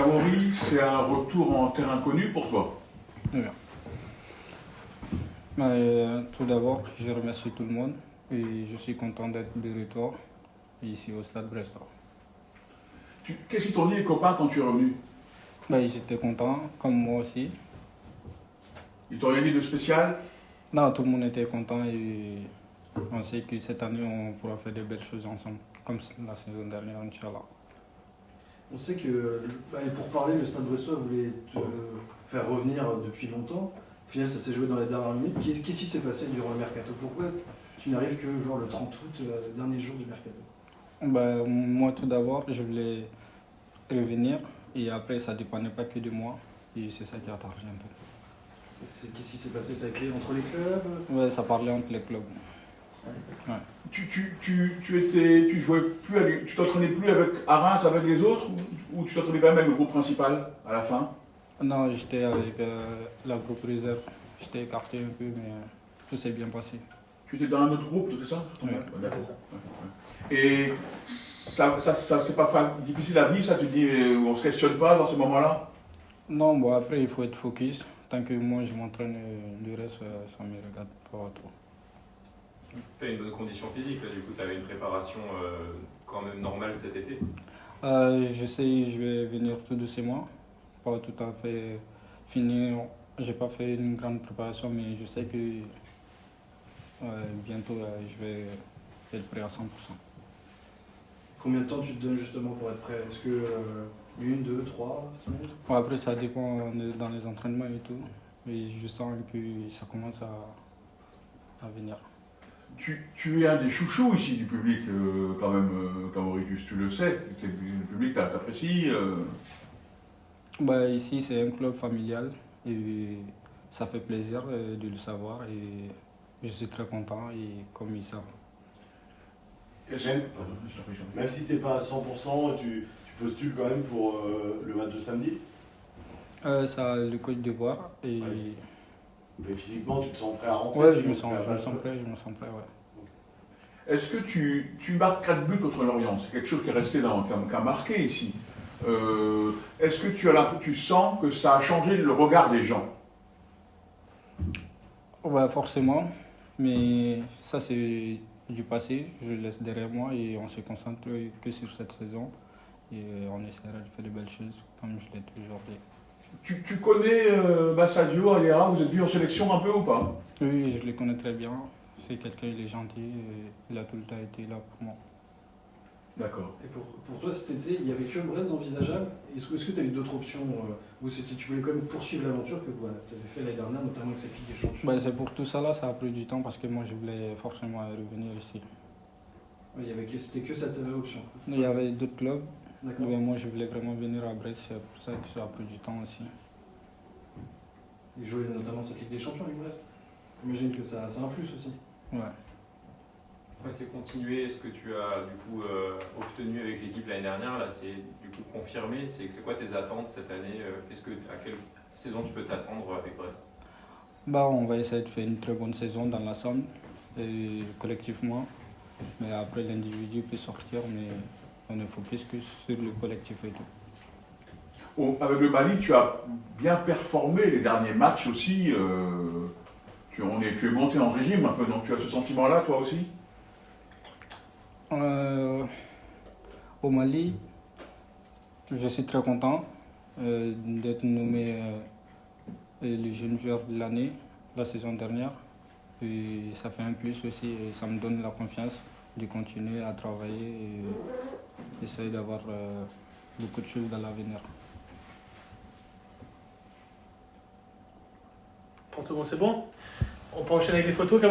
Kamori, c'est un retour en terrain connu pour toi. Bien. Tout d'abord, je remercie tout le monde et je suis content d'être de retour ici au Stade Brestois. Qu'est-ce qu'ils t'ont dit les copains quand tu es revenu? Ils étaient contents, comme moi aussi. Ils t'ont rien dit de spécial? Non, tout le monde était content et on sait que cette année, on pourra faire de belles choses ensemble, comme la saison dernière, Inch'Allah. On sait que, pour parler, le Stade Brestois voulait te faire revenir depuis longtemps. Au final, ça s'est joué dans les dernières minutes. Qu'est-ce qui s'est passé durant le mercato? Pourquoi tu n'arrives que genre, le 30 août, le dernier jour du mercato? Moi, tout d'abord, je voulais revenir et après, ça ne dépendait pas que de moi et c'est ça qui a tardé un peu. Qu'est-ce qui s'est passé? Ça a été entre les clubs? Ouais, ça parlait entre les clubs. Ouais. Tu jouais plus avec, tu t'entraînais plus à Reims avec les autres ou tu t'entraînais quand même avec le groupe principal à la fin? Non, j'étais avec la groupe réserve. J'étais écarté un peu, mais tout s'est bien passé. Tu étais dans un autre groupe, c'est ça? Oui. D'accord. Et ça c'est pas difficile à vivre, ça? Tu dis, on se questionne pas dans ce moment-là? Non, bon, après, il faut être focus. Tant que moi, je m'entraîne, le reste, ça ne me regarde pas trop. Tu as une bonne condition physique, là, du coup, tu avais une préparation quand même normale cet été? Je sais, je vais venir tout doucement. Pas tout à fait fini. J'ai pas fait une grande préparation, mais je sais que bientôt, je vais être prêt à 100%. Combien de temps tu te donnes justement pour être prêt? Est-ce que 1, 2, 3 semaines? Bon, après, ça dépend dans les entraînements et tout. Mais je sens que ça commence à venir. Tu es un des chouchous ici du public, quand même, Camoricus, tu le sais. Le public t'apprécie. Ici, c'est un club familial et ça fait plaisir de le savoir et je suis très content et comme ils savent. Même si tu n'es pas à 100%, tu postules quand même pour le match de samedi? Ça, le Côte d'Ivoire et... Ouais. Mais physiquement, tu te sens prêt à rentrer? Ouais, je me sens prêt, ouais. Est-ce que tu marques 4 buts contre l'Orient? C'est quelque chose qui est resté qui a marqué ici. Est-ce que tu sens que ça a changé le regard des gens? Ouais, forcément, mais ça c'est du passé, je le laisse derrière moi et on se concentre que sur cette saison et on essaiera de faire de belles choses comme je l'ai toujours dit. Tu connais Bassadio, Aliera, vous êtes vus en sélection un peu ou pas? Oui, je le connais très bien, c'est quelqu'un, il est gentil et il a tout le temps été là pour moi. D'accord. Et pour toi cet été, il n'y avait que Brest d'envisageable? Est-ce que tu as eu d'autres options ou tu voulais quand même poursuivre l'aventure que tu avais fait l'année dernière, notamment avec cette Ligue des Champions? C'est pour tout ça là, ça a pris du temps parce que moi je voulais forcément revenir ici. C'était que cette option? Il y avait d'autres clubs, D'accord. mais moi je voulais vraiment venir à Brest, c'est pour ça que ça a pris du temps aussi. Et jouer notamment cette Ligue des Champions avec Brest? J'imagine que ça a un plus aussi. Ouais. C'est continuer ce que tu as du coup obtenu avec l'équipe l'année dernière, là c'est du coup confirmé, c'est quoi tes attentes cette année? À quelle saison tu peux t'attendre avec Brest? On va essayer de faire une très bonne saison dans l'ensemble et collectivement, mais après l'individu peut sortir, mais on est focus que sur le collectif et tout. Avec le Mali, tu as bien performé les derniers matchs aussi. Tu es monté en régime un peu, donc tu as ce sentiment-là toi aussi? Au Mali, je suis très content d'être nommé le jeune joueur de l'année la saison dernière. Et ça fait un plus aussi et ça me donne la confiance de continuer à travailler et essayer d'avoir beaucoup de choses dans l'avenir. Pour tout le monde, c'est bon? On peut enchaîner avec les photos comme